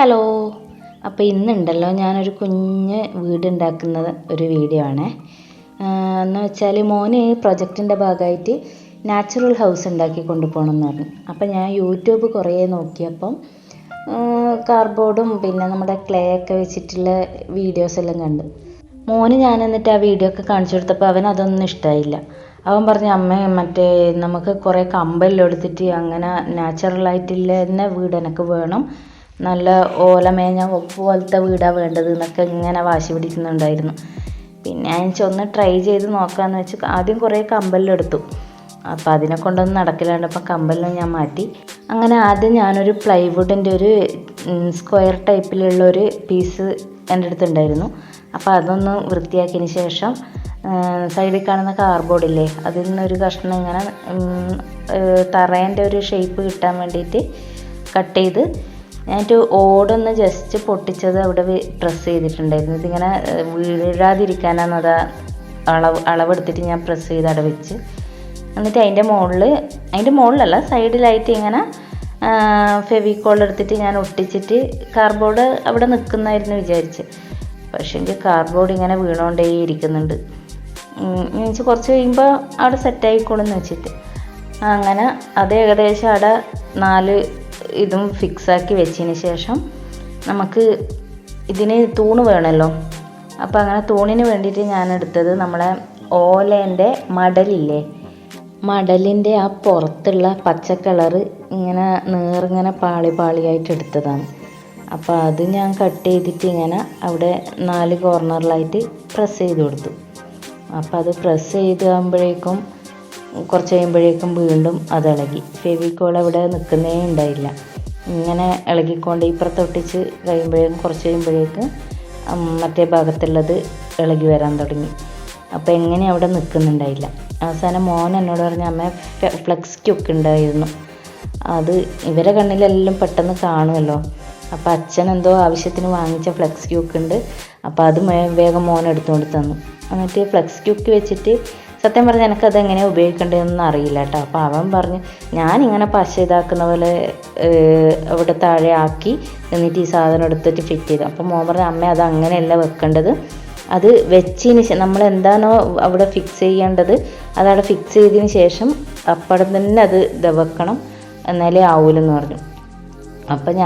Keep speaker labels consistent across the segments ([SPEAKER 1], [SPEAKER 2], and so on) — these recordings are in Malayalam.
[SPEAKER 1] ഹലോ. അപ്പോൾ ഇന്നുണ്ടല്ലോ ഞാനൊരു കുഞ്ഞ് വീടുണ്ടാക്കുന്ന ഒരു വീഡിയോ ആണ്. എന്ന് വെച്ചാൽ മോന് പ്രൊജക്റ്റിൻ്റെ ഭാഗമായിട്ട് നാച്ചുറൽ ഹൗസ് ഉണ്ടാക്കി കൊണ്ടുപോകണം എന്ന് പറഞ്ഞു. അപ്പോൾ ഞാൻ യൂട്യൂബ് കുറേ നോക്കിയപ്പം കാർഡ്ബോർഡും പിന്നെ നമ്മുടെ ക്ലേ ഒക്കെ വെച്ചിട്ടുള്ള വീഡിയോസ് എല്ലാം കണ്ടു. മോന് ഞാൻ എന്നിട്ട് ആ വീഡിയോ ഒക്കെ കാണിച്ചു കൊടുത്തപ്പോൾ അവൻ അതൊന്നും ഇഷ്ടമായില്ല. അവൻ പറഞ്ഞു, അമ്മ മറ്റേ നമുക്ക് കുറേ കമ്പെല്ലാം എടുത്തിട്ട് അങ്ങനെ നാച്ചുറലായിട്ടുള്ള തന്നെ വീട് എനിക്ക് വേണം, നല്ല ഓലമേഞ്ഞ പോലത്തെ വീടാണ് വേണ്ടത് എന്നൊക്കെ ഇങ്ങനെ വാശി പിടിക്കുന്നുണ്ടായിരുന്നു. പിന്നെ ഞാൻ ഒന്ന് ട്രൈ ചെയ്ത് നോക്കാമെന്ന് വെച്ച് ആദ്യം കുറേ കമ്പെല്ലാം എടുത്തു. അപ്പോൾ അതിനെ കൊണ്ടൊന്നും നടക്കില്ലാണ്ട് അപ്പം കമ്പെല്ലാം ഞാൻ മാറ്റി. അങ്ങനെ ആദ്യം ഞാനൊരു പ്ലൈവുഡിൻ്റെ ഒരു സ്ക്വയർ ടൈപ്പിലുള്ളൊരു പീസ് എൻ്റെ അടുത്തുണ്ടായിരുന്നു. അപ്പോൾ അതൊന്ന് വൃത്തിയാക്കിയതിന് ശേഷം സൈഡിൽ കാണുന്ന കാർഡ്ബോർഡില്ലേ, അതിൽ നിന്നൊരു കഷ്ണം ഇങ്ങനെ തറേൻ്റെ ഒരു ഷേപ്പ് കിട്ടാൻ വേണ്ടിയിട്ട് കട്ട് ചെയ്ത് ഞാനൊരു ഓടൊന്ന് ജസ്റ്റ് പൊട്ടിച്ചത് അവിടെ പ്രസ് ചെയ്തിട്ടുണ്ടായിരുന്നു. ഇതിങ്ങനെ വീഴാതിരിക്കാനാണ് അത് അളവെടുത്തിട്ട് ഞാൻ പ്രസ് ചെയ്ത് അവിടെ വെച്ച്. എന്നിട്ട് അതിൻ്റെ മുകളിലല്ല സൈഡിലായിട്ട് ഇങ്ങനെ ഫെവിക്കോൾ എടുത്തിട്ട് ഞാൻ ഒട്ടിച്ചിട്ട് കാർഡ്ബോർഡ് അവിടെ നിൽക്കുന്നതായിരുന്നു വിചാരിച്ച്. പക്ഷേ എനിക്ക് കാർഡ്ബോർഡ് ഇങ്ങനെ വീണുകൊണ്ടേ ഇരിക്കുന്നുണ്ട്. എന്നുവെച്ചാൽ കുറച്ച് കഴിയുമ്പോൾ അവിടെ സെറ്റായിക്കോളെന്ന് വെച്ചിട്ട് അങ്ങനെ അത് ഏകദേശം അവിടെ 4 ഇതും ഫിക്സാക്കി വെച്ചതിന് ശേഷം നമുക്ക് ഇതിന് തൂണ് വേണമല്ലോ. അപ്പോൾ അങ്ങനെ തൂണിന് വേണ്ടിയിട്ട് ഞാൻ എടുത്തത് നമ്മളെ ഓലേൻ്റെ മടലില്ലേ, മടലിൻ്റെ ആ പുറത്തുള്ള പച്ച കളറ് ഇങ്ങനെ നേറിങ്ങനെ പാളിയായിട്ട് എടുത്തതാണ്. അപ്പോൾ അത് ഞാൻ കട്ട് ചെയ്തിട്ട് ഇങ്ങനെ അവിടെ 4 കോർണറിലായിട്ട് പ്രസ് ചെയ്ത് കൊടുത്തു. അപ്പോൾ അത് പ്രസ് ചെയ്താകുമ്പോഴേക്കും കുറച്ച് കഴിയുമ്പോഴേക്കും വീണ്ടും അത് ഇളകി. ഫെവിക്കോൾ അവിടെ നിൽക്കുന്നേ ഉണ്ടായില്ല, ഇങ്ങനെ ഇളകിക്കൊണ്ട് ഇപ്പുറത്തൊട്ടിച്ച് കുറച്ച് കഴിയുമ്പോഴേക്കും മറ്റേ ഭാഗത്തുള്ളത് ഇളകി വരാൻ തുടങ്ങി. അപ്പോൾ എങ്ങനെ അവിടെ നിൽക്കുന്നുണ്ടായില്ല. അവസാനം മോൻ എന്നോട് പറഞ്ഞ, അമ്മ ഫ്ലെക്സ് ക്യൂക്ക് ഉണ്ടായിരുന്നു, അത് ഇവരെ കണ്ണിലെല്ലാം പെട്ടെന്ന് കാണുമല്ലോ. അപ്പോൾ അച്ഛൻ എന്തോ ആവശ്യത്തിന് വാങ്ങിച്ച ഫ്ലെക്സ് ക്യൂക്ക് ഉണ്ട്, അപ്പോൾ അത് വേഗം മോൻ എടുത്തുകൊണ്ട് തന്നു. എന്നിട്ട് ഫ്ലെക്സ് ക്യൂക്ക് വെച്ചിട്ട് സത്യം പറഞ്ഞാൽ എനിക്കത് എങ്ങനെ ഉപയോഗിക്കേണ്ടതെന്നൊന്നും അറിയില്ല കേട്ടോ. അപ്പോൾ അവൻ പറഞ്ഞു, ഞാനിങ്ങനെ പശ ഇതാക്കുന്ന പോലെ അവിടെ താഴെ ആക്കി എന്നിട്ട് ഈ സാധനം എടുത്തിട്ട് ഫിറ്റ് ചെയ്തു. അപ്പോൾ മോൻ പറഞ്ഞു, അമ്മ അത് അങ്ങനെയല്ല വെക്കേണ്ടത്, അത് വെച്ചതിന് ശേഷം നമ്മൾ എന്താണോ അവിടെ ഫിക്സ് ചെയ്യേണ്ടത് അതവിടെ ഫിക്സ് ചെയ്തതിന് ശേഷം അപ്പടെ തന്നെ അത് വെക്കണം, എന്നാലേ ആവൂലെന്ന് പറഞ്ഞു. അപ്പോൾ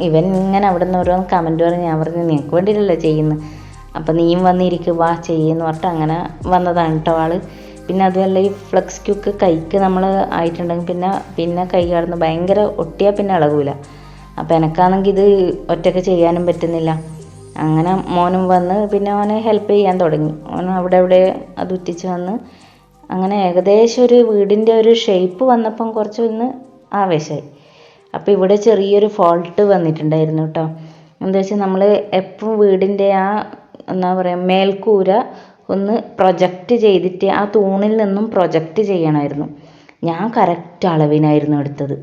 [SPEAKER 1] ഇവൻ ഇങ്ങനെ അവിടെ നിന്ന് ഓരോ കമൻറ്റ് പറഞ്ഞ് ഞാൻ പറഞ്ഞു, നിനക്ക് വേണ്ടിയിട്ടല്ലേ ചെയ്യുന്നത്, അപ്പോൾ നീയും വന്നിരിക്കുക വാ ചെയ്യുമെന്ന് പറഞ്ഞിട്ട് അങ്ങനെ വന്നതാണ് കേട്ടോ ആൾ. പിന്നെ അതുമല്ല ഈ ഫ്ലെക്സ് ക്യൂക്ക് കൈക്ക് നമ്മൾ ആയിട്ടുണ്ടെങ്കിൽ പിന്നെ കൈ കടന്ന് ഭയങ്കര ഒട്ടിയാൽ പിന്നെ ഇളകൂല. അപ്പോൾ എനിക്കാണെങ്കിൽ ഇത് ഒറ്റയ്ക്ക് ചെയ്യാനും പറ്റുന്നില്ല. അങ്ങനെ മോനും വന്ന് പിന്നെ അവനെ ഹെൽപ്പ് ചെയ്യാൻ തുടങ്ങി. അവൻ അവിടെ അത് ഉറ്റിച്ച് വന്ന് അങ്ങനെ ഏകദേശം ഒരു വീടിൻ്റെ ഒരു ഷേപ്പ് വന്നപ്പം കുറച്ചൊന്ന് ആവേശമായി. അപ്പോൾ ഇവിടെ ചെറിയൊരു ഫോൾട്ട് വന്നിട്ടുണ്ടായിരുന്നു കേട്ടോ. എന്താ വെച്ചാൽ നമ്മൾ എപ്പം വീടിൻ്റെ എന്താ പറയുക മേൽക്കൂര ഒന്ന് പ്രൊജക്റ്റ് ചെയ്തിട്ട് ആ തൂണിൽ നിന്നും പ്രൊജക്റ്റ് ചെയ്യണമായിരുന്നു. ഞാൻ കറക്റ്റ് അളവിനായിരുന്നു എടുത്തത്.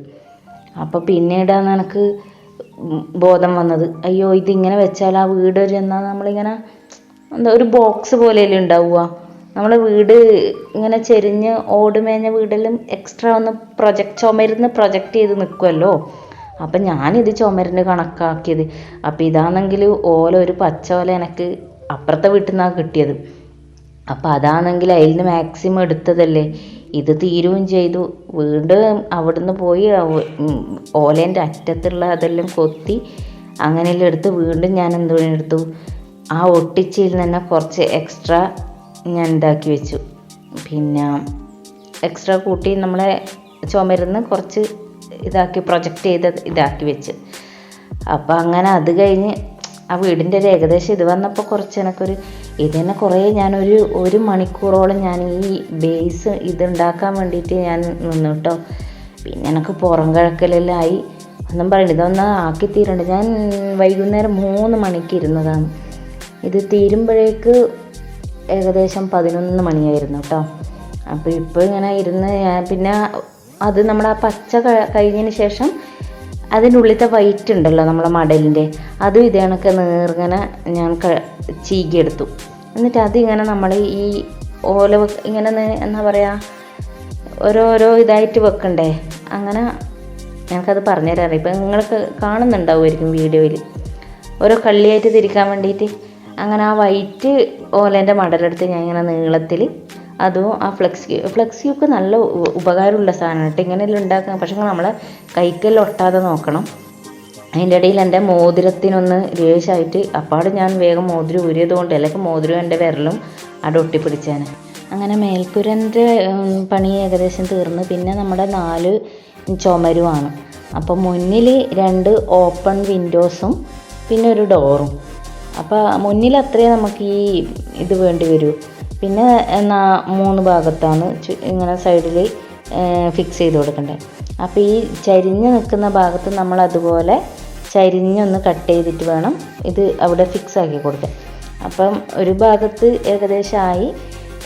[SPEAKER 1] അപ്പോൾ പിന്നീടാണ് എനിക്ക് ബോധം വന്നത്, അയ്യോ ഇതിങ്ങനെ വെച്ചാൽ ആ വീട് എന്നാൽ നമ്മളിങ്ങനെ എന്താ ഒരു ബോക്സ് പോലെയല്ലേ ഉണ്ടാവുക, നമ്മളെ വീട് ഇങ്ങനെ ചെരിഞ്ഞ് ഓടുമേഞ്ഞ വീടെല്ലാം എക്സ്ട്രാ ഒന്ന് ചുമരുന്ന് പ്രൊജക്റ്റ് ചെയ്ത് നിൽക്കുമല്ലോ. അപ്പം ഞാനിത് ചുമരിന് കണക്കാക്കിയത്. അപ്പോൾ ഇതാണെങ്കിൽ ഒരു പച്ച ഓല എനിക്ക് അപ്പുറത്തെ വീട്ടിൽ നിന്നാണ് കിട്ടിയത്. അപ്പോൾ അതാണെങ്കിൽ അതിൽ നിന്ന് മാക്സിമം എടുത്തതല്ലേ, ഇത് തീരുകയും ചെയ്തു. വീണ്ടും അവിടുന്ന് പോയി ഓലേൻ്റെ അറ്റത്തുള്ള അതെല്ലാം കൊത്തി അങ്ങനെയെല്ലാം എടുത്ത് വീണ്ടും ഞാൻ എടുത്തു, ആ ഒട്ടിച്ചതിൽ തന്നെ കുറച്ച് എക്സ്ട്രാ ഞാൻ ഉണ്ടാക്കി വെച്ചു. പിന്നെ എക്സ്ട്രാ കൂട്ടി നമ്മളെ ചുമരുന്ന് കുറച്ച് ഇതാക്കി പ്രൊജക്റ്റ് ചെയ്ത് ഇതാക്കി വെച്ച്. അപ്പോൾ അങ്ങനെ അത് കഴിഞ്ഞ് ആ വീടിൻ്റെ ഒരു ഏകദേശം ഇത് വന്നപ്പോൾ കുറച്ച് ഇതിനെ കുറേ ഒരു മണിക്കൂറോളം ഞാൻ ഈ ബേസ് ഇതുണ്ടാക്കാൻ വേണ്ടിയിട്ട് ഞാൻ നിന്നു കേട്ടോ. പിന്നെ എനിക്ക് പുറം കിഴക്കലെല്ലാം ആയി, ഒന്നും പറയണ്ട, ഇതൊന്ന് ആക്കി തീരണ്ട്. ഞാൻ വൈകുന്നേരം 3 മണിക്ക് ഇരുന്നതാണ്. ഇത് തീരുമ്പോഴേക്ക് ഏകദേശം 11 മണിയായിരുന്നു കേട്ടോ. അപ്പോൾ ഇപ്പോൾ ഇങ്ങനെ ഇരുന്ന് പിന്നെ അത് നമ്മൾ ആ പച്ച കഴിഞ്ഞതിന് ശേഷം അതിൻ്റെ ഉള്ളിലത്തെ വൈറ്റ് ഉണ്ടല്ലോ നമ്മളെ മടലിൻ്റെ, അതും ഇതേ കണക്ക് നേർങ്ങനെ ഞാൻ ചീകിയെടുത്തു. എന്നിട്ട് അതിങ്ങനെ നമ്മൾ ഈ ഓല ഇങ്ങനെ എന്താ പറയുക ഓരോരോ ഇതായിട്ട് വെക്കണ്ടേ, അങ്ങനെ ഞങ്ങൾക്കത് പറഞ്ഞുതരാറില്ല. ഇപ്പം നിങ്ങൾക്ക് കാണുന്നുണ്ടാവുമായിരിക്കും വീഡിയോയിൽ. ഓരോ കള്ളിയായിട്ട് തിരിക്കാൻ വേണ്ടിയിട്ട്. അങ്ങനെ ആ വൈറ്റ് ഓലേൻ്റെ മടലെടുത്ത് ഞാൻ ഇങ്ങനെ നീളത്തിൽ അതും ആ ഫ്ലെക്സ് ക്യൂക്ക് നല്ല ഉപകാരമുള്ള സാധനമാണ് കേട്ടോ. ഇങ്ങനെയെല്ലാം ഉണ്ടാക്കാം, പക്ഷേ നമ്മളെ കൈക്കെല്ലാം ഒട്ടാതെ നോക്കണം. അതിൻ്റെ ഇടയിൽ എൻ്റെ മോതിരത്തിനൊന്ന് ലേശമായിട്ട് അപ്പാട് ഞാൻ വേഗം മോതിരം ഊരിയത് കൊണ്ട് അല്ലെങ്കിൽ മോതിരം എൻ്റെ വിരലും അവിടെ ഒട്ടിപ്പിടിച്ചാണ്. അങ്ങനെ മേൽപ്പുരൻ്റെ പണി ഏകദേശം തീർന്ന്. പിന്നെ നമ്മുടെ 4 ചുമരുമാണ്. അപ്പോൾ മുന്നിൽ 2 ഓപ്പൺ വിൻഡോസും പിന്നെ ഒരു ഡോറും. അപ്പോൾ മുന്നിൽ അത്രയും നമുക്ക് ഈ ഇത് വേണ്ടി വരൂ. പിന്നെ 3 ഭാഗത്താണ് ഇങ്ങനെ സൈഡിൽ ഫിക്സ് ചെയ്ത് കൊടുക്കേണ്ടത്. അപ്പോൾ ഈ ചരിഞ്ഞ് നിൽക്കുന്ന ഭാഗത്ത് നമ്മൾ അതുപോലെ ചരിഞ്ഞൊന്ന് കട്ട് ചെയ്തിട്ട് വേണം ഇത് അവിടെ ഫിക്സ് ആക്കി കൊടുക്കാൻ. അപ്പം ഒരു ഭാഗത്ത് ഏകദേശമായി,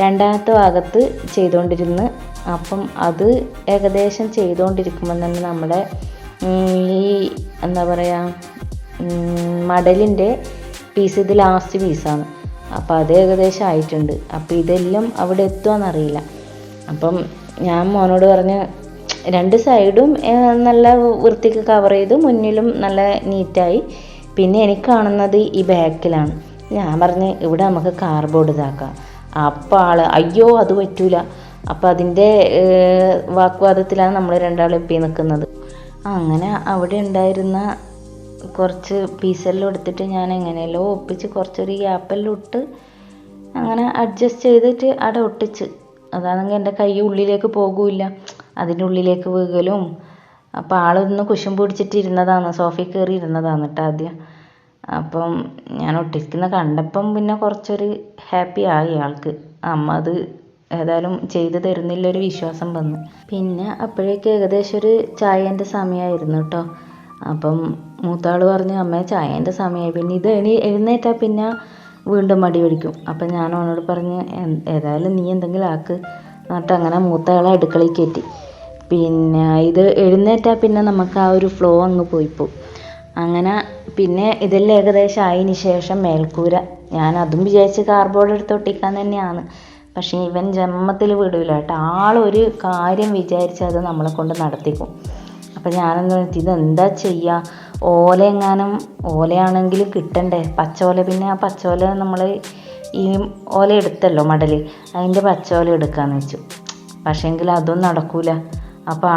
[SPEAKER 1] രണ്ടാമത്തെ ഭാഗത്ത് ചെയ്തുകൊണ്ടിരുന്ന്. അപ്പം അത് ഏകദേശം ചെയ്തുകൊണ്ടിരിക്കുമ്പോൾ തന്നെ നമ്മുടെ ഈ എന്താ പറയുക മടലിൻ്റെ പീസ് ഇത് ലാസ്റ്റ് പീസാണ്. അപ്പോൾ അത് ഏകദേശം ആയിട്ടുണ്ട്. അപ്പോൾ ഇതെല്ലാം അവിടെ എത്തുമെന്നറിയില്ല. അപ്പം ഞാൻ മോനോട് പറഞ്ഞ് 2 സൈഡും നല്ല വൃത്തിക്ക് കവർ ചെയ്ത് മുന്നിലും നല്ല നീറ്റായി. പിന്നെ എനിക്ക് കാണുന്നത് ഈ ബാക്കിലാണ്. ഞാൻ പറഞ്ഞ് ഇവിടെ നമുക്ക് കാർഡ്ബോർഡ് ഇതാക്കാം. അപ്പോൾ അയ്യോ അത് പറ്റൂല. അപ്പോൾ അതിൻ്റെ വാഗ്വാദത്തിലാണ് നമ്മൾ രണ്ടാളും എപ്പി നിൽക്കുന്നത്. അങ്ങനെ അവിടെ ഉണ്ടായിരുന്ന കുറച്ച് പീസെല്ലാം എടുത്തിട്ട് ഞാൻ എങ്ങനെയല്ലോ ഒപ്പിച്ച് കുറച്ചൊരു ഗ്യാപ്പെല്ലാം ഇട്ട് അങ്ങനെ അഡ്ജസ്റ്റ് ചെയ്തിട്ട് അവിടെ ഒട്ടിച്ച്. അതാണെങ്കിൽ എൻ്റെ കൈ ഉള്ളിലേക്ക് പോകില്ല, അതിൻ്റെ ഉള്ളിലേക്ക് വീകലും. അപ്പോൾ ആളൊന്ന് കുശും പിടിച്ചിട്ടിരുന്നതാണ്, സോഫയിൽ കയറി ഇരുന്നതാണ് കേട്ടോ ആദ്യം. അപ്പം ഞാൻ ഒട്ടിക്കുന്ന കണ്ടപ്പം പിന്നെ കുറച്ചൊരു ഹാപ്പി ആയി ആൾക്ക്. അമ്മ അത് ഏതായാലും ചെയ്ത് തരുന്നില്ലൊരു വിശ്വാസം വന്നു. പിന്നെ അപ്പോഴേക്ക് ഏകദേശം ഒരു ചായേൻ്റെ സമയമായിരുന്നു കേട്ടോ. അപ്പം മൂത്താൾ പറഞ്ഞു അമ്മേ ചായേൻ്റെ സമയമായി, പിന്നെ ഇത് എഴുന്നേറ്റാൽ പിന്നെ വീണ്ടും മടി പിടിക്കും. അപ്പം ഞാൻ അവനോട് പറഞ്ഞ് ഏതായാലും നീ എന്തെങ്കിലും ആക്ക് എന്നിട്ട് അങ്ങനെ മൂത്തയാളെ അടുക്കളയിൽ കയറ്റി. പിന്നെ ഇത് എഴുന്നേറ്റാൽ പിന്നെ നമുക്ക് ആ ഒരു ഫ്ലോ അങ്ങ് പോയിപ്പോവും. അങ്ങനെ പിന്നെ ഇതെല്ലാം ഏകദേശം ആയതിന് ശേഷം മേൽക്കൂര ഞാൻ അതും വിചാരിച്ച് കാർഡ്ബോർഡ് എടുത്ത് ഒട്ടിക്കാൻ തന്നെയാണ്. പക്ഷേ ഇവൻ ജന്മത്തിൽ വിടില്ല കേട്ടോ. ആളൊരു കാര്യം വിചാരിച്ച് അത് നമ്മളെ കൊണ്ട് നടത്തിക്കും. അപ്പം ഞാനെന്ന് വെച്ചാൽ ഇതെന്താ ചെയ്യുക, ഓലയാണെങ്കിലും കിട്ടണ്ടേ പച്ചോല. പിന്നെ ആ പച്ചോല നമ്മൾ ഈ ഓല എടുത്തല്ലോ മടൽ, അതിൻ്റെ പച്ചോല എടുക്കാമെന്ന് വെച്ചു. പക്ഷേങ്കിൽ അതൊന്നും നടക്കൂല. അപ്പോൾ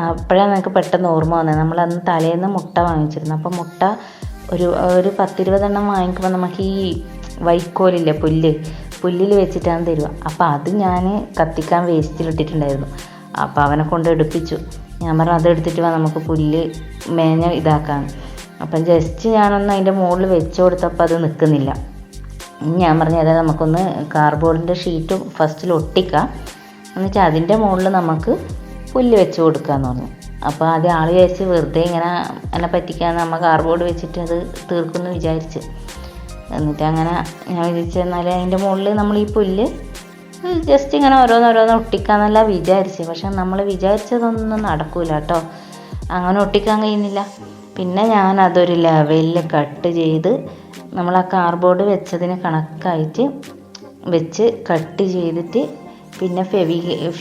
[SPEAKER 1] അപ്പോഴാണ് എനിക്ക് പെട്ടെന്ന് ഓർമ്മ വന്നത്, നമ്മളന്ന് തലേന്ന് മുട്ട വാങ്ങിച്ചിരുന്നു. അപ്പോൾ മുട്ട ഒരു 10-20 വാങ്ങിക്കുമ്പോൾ നമുക്ക് ഈ വൈക്കോലില്ലേ പുല്ലിൽ വെച്ചിട്ടാണ് തരുക. അപ്പോൾ അത് ഞാൻ കത്തിക്കാൻ വേസ്റ്റിലിട്ടിട്ടുണ്ടായിരുന്നു. അപ്പോൾ അവനെ കൊണ്ട് എടുപ്പിച്ചു. ഞാൻ പറഞ്ഞു അതെടുത്തിട്ട് നമുക്ക് പുല്ല് മേഞ്ഞ ഇതാക്കാൻ. അപ്പം ജസ്റ്റ് ഞാനൊന്ന് അതിൻ്റെ മുകളിൽ വെച്ച് കൊടുത്തപ്പോൾ അത് നിൽക്കുന്നില്ല. ഞാൻ പറഞ്ഞു അതായത് നമുക്കൊന്ന് കാർഡ്ബോർഡിൻ്റെ ഷീറ്റും ഫസ്റ്റിൽ ഒട്ടിക്കാം, എന്നുവെച്ചാൽ അതിൻ്റെ മുകളിൽ നമുക്ക് പുല്ല് വെച്ച് കൊടുക്കാമെന്ന് പറഞ്ഞു. അപ്പോൾ ആദ്യം ആൾ വിചാരിച്ച് വെറുതെ ഇങ്ങനെ എന്നെ പറ്റിക്കാൻ നമ്മൾ കാർഡ്ബോർഡ് വെച്ചിട്ട് അത് തീർക്കുമെന്ന് വിചാരിച്ച്. എന്നിട്ട് അങ്ങനെ ഞാൻ വിചാരിച്ചു എന്നാൽ അതിൻ്റെ മുകളിൽ നമ്മൾ ഈ പുല്ല് ജസ്റ്റ് ഇങ്ങനെ ഓരോന്നോരോന്ന് ഒട്ടിക്കാമെന്നല്ല വിചാരിച്ചു. പക്ഷെ നമ്മൾ വിചാരിച്ചതൊന്നും നടക്കൂല കേട്ടോ, അങ്ങനെ ഒട്ടിക്കാൻ കഴിയുന്നില്ല. പിന്നെ ഞാൻ അതൊരു ലെവലിൽ കട്ട് ചെയ്ത് നമ്മൾ ആ കാർഡ്ബോർഡ് വെച്ചതിന് കണക്കായിട്ട് വെച്ച് കട്ട് ചെയ്തിട്ട് പിന്നെ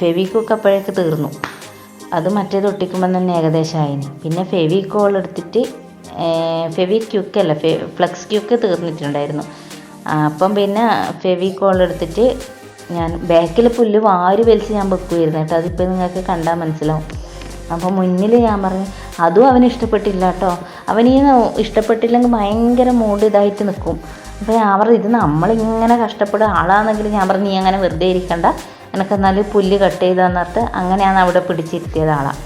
[SPEAKER 1] ഫെവിക്വിക്ക് അപ്പോഴേക്ക് തീർന്നു. അത് മറ്റേത് ഒട്ടിക്കുമ്പോൾ തന്നെ ഏകദേശം ആയിന്. പിന്നെ ഫെവിക്കോൾ എടുത്തിട്ട് ഫെവിക്വിക്കല്ല ഫ്ലെക്സ് ക്യൂക്ക് തീർന്നിട്ടുണ്ടായിരുന്നു. അപ്പം പിന്നെ ഫെവിക്കോൾ എടുത്തിട്ട് ഞാൻ ബാക്കിൽ പുല്ല് വാരി വലിച്ച് ഞാൻ വെക്കുമായിരുന്നു കേട്ടോ. അതിപ്പോൾ നിങ്ങൾക്ക് കണ്ടാൽ മനസ്സിലാവും. അപ്പോൾ മുന്നിൽ ഞാൻ പറഞ്ഞു അതും അവന് ഇഷ്ടപ്പെട്ടില്ല കേട്ടോ. അവനീ ഇഷ്ടപ്പെട്ടില്ലെങ്കിൽ ഭയങ്കര മൂഡ് ഇതായിട്ട് നിൽക്കും. അപ്പോൾ ഞാൻ പറഞ്ഞു ഇത് നമ്മളിങ്ങനെ കഷ്ടപ്പെടുക ആളാണെങ്കിൽ ഞാൻ പറഞ്ഞു നീ അങ്ങനെ വെറുതെ ഇരിക്കണ്ട, എനിക്കെന്നാൽ പുല്ല് കട്ട് ചെയ്താന്ന് പറഞ്ഞിട്ട് അങ്ങനെയാണ് അവിടെ പിടിച്ചിരുത്തിയത് ആളാണ്.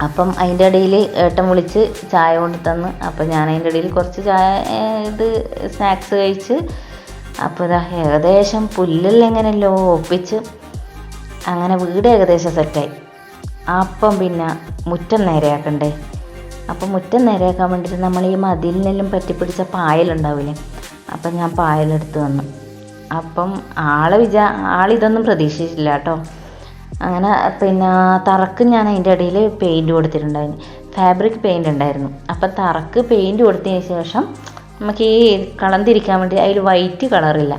[SPEAKER 1] അപ്പം അതിൻ്റെ ഇടയിൽ ഏട്ടൻ വിളിച്ച് ചായ കൊണ്ട് തന്ന്. അപ്പം ഞാൻ അതിൻ്റെ ഇടയിൽ കുറച്ച് സ്നാക്സ് കഴിച്ച്. അപ്പോൾ ഇതാ ഏകദേശം പുല്ലെല്ലാം എങ്ങനെയല്ലോ ഒപ്പിച്ച് അങ്ങനെ വീട് ഏകദേശം സെറ്റായി. അപ്പം പിന്നെ മുറ്റം നേരെയാക്കണ്ടേ. അപ്പം മുറ്റം നേരെയാക്കാൻ വേണ്ടിയിട്ട് നമ്മൾ ഈ മതിലിനെല്ലാം പറ്റിപ്പിടിച്ച പായലുണ്ടാവില്ലേ, അപ്പം ഞാൻ പായലെടുത്ത് വന്നു. അപ്പം ആളിതൊന്നും പ്രതീക്ഷിച്ചില്ല കേട്ടോ. അങ്ങനെ പിന്നെ തറക്ക് ഞാൻ അതിൻ്റെ ഇടയിൽ പെയിൻറ്റ് കൊടുത്തിട്ടുണ്ടായിരുന്നു, ഫാബ്രിക് പെയിൻ്റ് ഉണ്ടായിരുന്നു. അപ്പം തറക്ക് പെയിൻറ്റ് കൊടുത്തതിന് ശേഷം നമുക്ക് ഈ കളം തിരിക്കാൻ വേണ്ടി അതിൽ വൈറ്റ് കളറില്ല.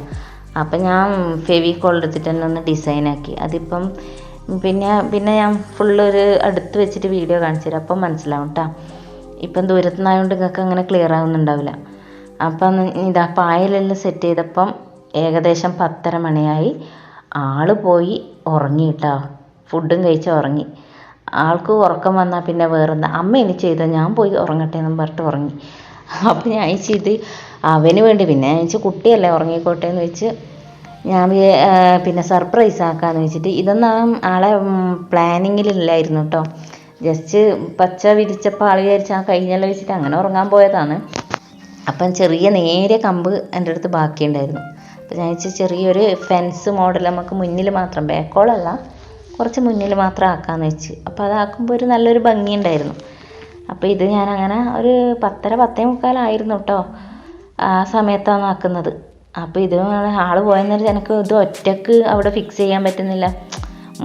[SPEAKER 1] അപ്പം ഞാൻ ഫെവിക്കോൾ എടുത്തിട്ട് തന്നെ ഒന്ന് ഡിസൈനാക്കി. അതിപ്പം പിന്നെ ഞാൻ ഫുള്ളൊരു അടുത്ത് വെച്ചിട്ട് വീഡിയോ കാണിച്ചു തരാം, അപ്പം മനസ്സിലാവും കേട്ടോ. ഇപ്പം ദൂരത്തുനിന്നായതുകൊണ്ട് നിങ്ങൾക്ക് അങ്ങനെ ക്ലിയർ ആവുന്നുണ്ടാവില്ല. അപ്പം ഇതാ പായലെല്ലാം സെറ്റ് ചെയ്തപ്പം ഏകദേശം 10:30 മണിയായി. ആള് പോയി ഉറങ്ങി കേട്ടോ, ഫുഡും കഴിച്ച് ഉറങ്ങി. ആൾക്ക് ഉറക്കം വന്നാൽ പിന്നെ വേറെന്താ, അമ്മ ഇനി ചെയ്തോ ഞാൻ പോയി ഉറങ്ങട്ടെ എന്നും പറഞ്ഞിട്ട് ഉറങ്ങി. അപ്പം ഞാൻ ഇത് അവന് വേണ്ടി പിന്നെ ഞാൻ കുട്ടിയല്ലേ ഉറങ്ങിക്കോട്ടെ എന്ന് വെച്ച് ഞാൻ പിന്നെ സർപ്രൈസ് ആക്കാമെന്ന് വെച്ചിട്ട്, ഇതൊന്നും ആളെ പ്ലാനിങ്ങിലില്ലായിരുന്നു കേട്ടോ. ജസ്റ്റ് പച്ച വിരിച്ചപ്പോൾ ആൾ വിചാരിച്ച് ആ കഴിഞ്ഞല്ലോ വെച്ചിട്ട് അങ്ങനെ ഉറങ്ങാൻ പോയതാണ്. അപ്പം ചെറിയ നേരിയ കമ്പ് എൻ്റെ അടുത്ത് ബാക്കിയുണ്ടായിരുന്നു. അപ്പോൾ ഞാൻ വെച്ചാൽ ചെറിയൊരു ഫെൻസ് മോഡൽ നമുക്ക് മുന്നിൽ മാത്രം, ബാക്കോളല്ല കുറച്ച് മുന്നിൽ മാത്രം ആക്കാമെന്ന് വെച്ച്. അപ്പോൾ അതാക്കുമ്പോൾ ഒരു നല്ലൊരു ഭംഗിയുണ്ടായിരുന്നു. അപ്പോൾ ഇത് ഞാനങ്ങനെ ഒരു 10:30 10:45 കേട്ടോ ആ സമയത്താണ് ആക്കുന്നത്. അപ്പോൾ ഇത് ആൾ പോയെന്നൊരു എനിക്ക് ഇത് ഒറ്റക്ക് അവിടെ ഫിക്സ് ചെയ്യാൻ പറ്റുന്നില്ല.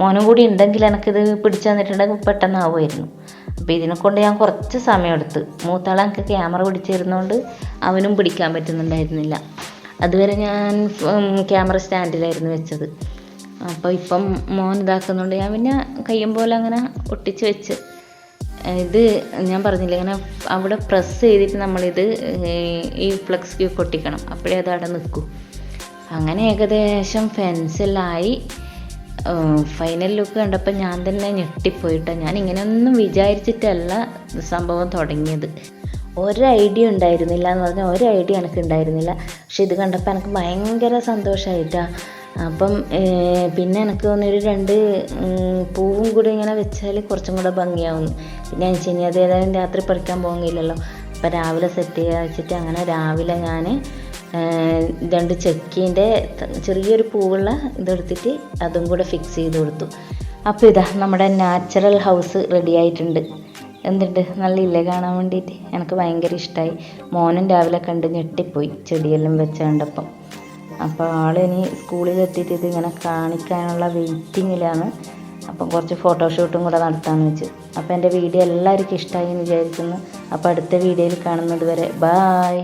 [SPEAKER 1] മോനും കൂടി ഉണ്ടെങ്കിൽ എനിക്കിത് പിടിച്ചു തന്നിട്ടുണ്ടെങ്കിൽ പെട്ടെന്നാവുമായിരുന്നു. അപ്പോൾ ഇതിനെ കൊണ്ട് ഞാൻ കുറച്ച് സമയം എടുത്ത്. മൂത്താളെ എനിക്ക് ക്യാമറ പിടിച്ചിരുന്നതുകൊണ്ട് അവനും പിടിക്കാൻ പറ്റുന്നുണ്ടായിരുന്നില്ല. അതുവരെ ഞാൻ ക്യാമറ സ്റ്റാൻഡിലായിരുന്നു വെച്ചത്. അപ്പോൾ ഇപ്പം മോൻ ഇതാക്കുന്നുണ്ട് ഞാൻ പിന്നെ കയ്യും പോലെ അങ്ങനെ ഒട്ടിച്ച് വെച്ച്. ഇത് ഞാൻ പറഞ്ഞില്ല, ഇങ്ങനെ അവിടെ പ്രസ് ചെയ്തിട്ട് നമ്മളിത് ഈ ഫ്ലെക്സ് ക്യൂ ഒട്ടിക്കണം, അപ്പോഴേ അത് അവിടെ നിൽക്കും. അങ്ങനെ ഏകദേശം ഫെൻസിലായി. ഫൈനൽ ലുക്ക് കണ്ടപ്പോൾ ഞാൻ തന്നെ ഞെട്ടിപ്പോയിട്ടോ. ഞാൻ ഇങ്ങനെയൊന്നും വിചാരിച്ചിട്ടല്ല സംഭവം തുടങ്ങിയത്. ഒരു ഐഡിയ ഉണ്ടായിരുന്നില്ല എന്ന് പറഞ്ഞാൽ ഒരു ഐഡിയ എനിക്ക് ഉണ്ടായിരുന്നില്ല. പക്ഷെ ഇത് കണ്ടപ്പോൾ എനിക്ക് ഭയങ്കര സന്തോഷമായിട്ടാണ്. അപ്പം പിന്നെ എനിക്ക് തോന്നിയൊരു 2 പൂവും കൂടി ഇങ്ങനെ വെച്ചാൽ കുറച്ചും കൂടെ ഭംഗിയാവുന്നു. പിന്നെ ഞാൻ വെച്ച് കഴിഞ്ഞാൽ അത് ഏതായാലും രാത്രി പഠിക്കാൻ പോകുന്നില്ലല്ലോ, അപ്പം രാവിലെ സെറ്റ് ചെയ്യാൻ വെച്ചിട്ട് അങ്ങനെ രാവിലെ ഞാൻ 2 ചെക്കീൻ്റെ ചെറിയൊരു പൂവുള്ള ഇതെടുത്തിട്ട് അതും കൂടെ ഫിക്സ് ചെയ്ത് കൊടുത്തു. അപ്പോൾ ഇതാ നമ്മുടെ നാച്ചുറൽ ഹൗസ് റെഡി ആയിട്ടുണ്ട്. എന്തുണ്ട്, നല്ലില്ലേ കാണാൻ വേണ്ടിയിട്ട്? എനിക്ക് ഭയങ്കര ഇഷ്ടമായി. മോനും രാവിലെ കണ്ട് ഞെട്ടിപ്പോയി ചെടിയെല്ലാം വെച്ച് കണ്ടപ്പം. അപ്പോൾ ആളിനി സ്കൂളിലെത്തിയിട്ട് ഇതിങ്ങനെ കാണിക്കാനുള്ള വെയിറ്റിങ്ങിലാണ്. അപ്പം കുറച്ച് ഫോട്ടോഷൂട്ടും കൂടെ നടത്താമെന്ന് വെച്ചു. അപ്പോൾ എൻ്റെ വീഡിയോ എല്ലാവർക്കും ഇഷ്ടമായി എന്ന് വിചാരിക്കുന്നു. അപ്പോൾ അടുത്ത വീഡിയോയിൽ കാണുന്നത് വരെ ബായ്.